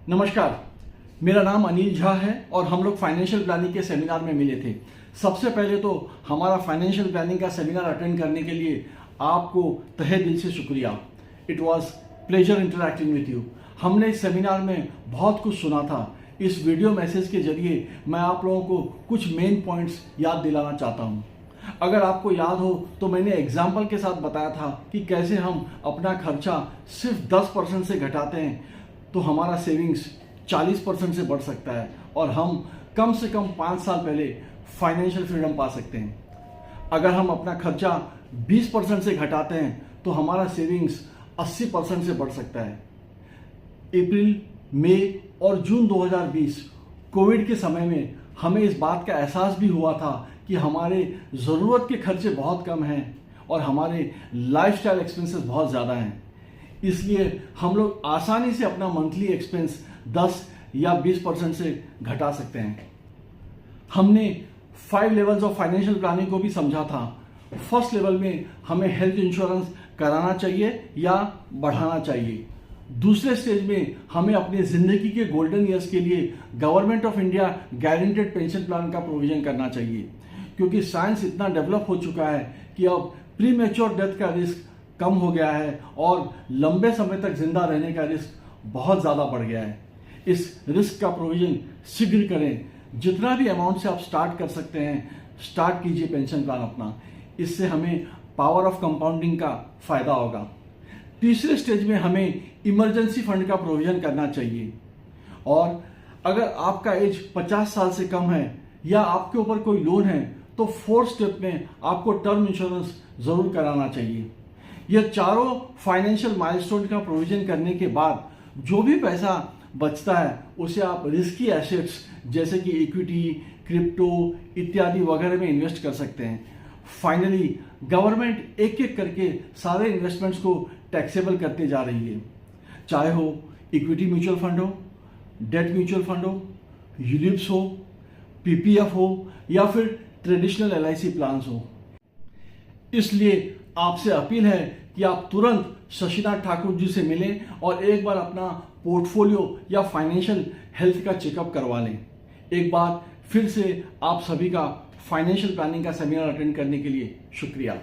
नमस्कार, मेरा नाम अनिल झा है और हम लोग फाइनेंशियल प्लानिंग के सेमिनार में मिले थे। सबसे पहले तो हमारा फाइनेंशियल प्लानिंग का सेमिनार अटेंड करने के लिए आपको तहे दिल से शुक्रिया। It was pleasure interacting with you. हमने इस सेमिनार में बहुत कुछ सुना था। इस वीडियो मैसेज के जरिए मैं आप लोगों को कुछ मेन पॉइंट्स याद दिलाना चाहता हूँ। अगर आपको याद हो तो मैंने एग्जाम्पल के साथ बताया था कि कैसे हम अपना खर्चा सिर्फ 10% से घटाते हैं तो हमारा सेविंग्स 40% से बढ़ सकता है और हम कम से कम 5 साल पहले फाइनेंशियल फ्रीडम पा सकते हैं। अगर हम अपना खर्चा 20% से घटाते हैं तो हमारा सेविंग्स 80% से बढ़ सकता है। अप्रैल, मई और जून 2020 कोविड के समय में हमें इस बात का एहसास भी हुआ था कि हमारे ज़रूरत के खर्चे बहुत कम हैं और हमारे लाइफस्टाइल एक्सपेंसेस बहुत ज़्यादा हैं। इसलिए हम लोग आसानी से अपना मंथली एक्सपेंस 10 या 20% से घटा सकते हैं। हमने 5 लेवल्स ऑफ फाइनेंशियल प्लानिंग को भी समझा था। फर्स्ट लेवल में हमें हेल्थ इंश्योरेंस कराना चाहिए या बढ़ाना चाहिए। दूसरे स्टेज में हमें अपने जिंदगी के गोल्डन ईयर्स के लिए government of India guaranteed pension plan का प्रोविजन करना चाहिए, क्योंकि साइंस इतना डेवलप हो चुका है कि अब प्री मैच्योर डेथ का रिस्क कम हो गया है और लंबे समय तक जिंदा रहने का रिस्क बहुत ज़्यादा बढ़ गया है। इस रिस्क का प्रोविजन शीघ्र करें। जितना भी अमाउंट से आप स्टार्ट कर सकते हैं, स्टार्ट कीजिए पेंशन प्लान अपना। इससे हमें पावर ऑफ कंपाउंडिंग का फायदा होगा। तीसरे स्टेज में हमें इमरजेंसी फंड का प्रोविजन करना चाहिए और अगर आपका एज 50 साल से कम है या आपके ऊपर कोई लोन है तो 4th स्टेप में आपको टर्म इंश्योरेंस जरूर कराना चाहिए। यह चारों फाइनेंशियल माइलस्टोन का प्रोविजन करने के बाद जो भी पैसा बचता है उसे आप रिस्की एसेट्स जैसे कि इक्विटी, क्रिप्टो इत्यादि वगैरह में इन्वेस्ट कर सकते हैं। फाइनली गवर्नमेंट एक एक करके सारे इन्वेस्टमेंट्स को टैक्सेबल करते जा रही है, चाहे हो इक्विटी म्यूचुअल फंड हो, डेट म्यूचुअल फंड हो, यूलिप्स हो, पीपीएफ हो या फिर ट्रेडिशनल एलआईसी प्लान्स हो। इसलिए आपसे अपील है कि आप तुरंत शशिनाथ ठाकुर जी से मिलें और एक बार अपना पोर्टफोलियो या फाइनेंशियल हेल्थ का चेकअप करवा लें। एक बार फिर से आप सभी का फाइनेंशियल प्लानिंग का सेमिनार अटेंड करने के लिए शुक्रिया।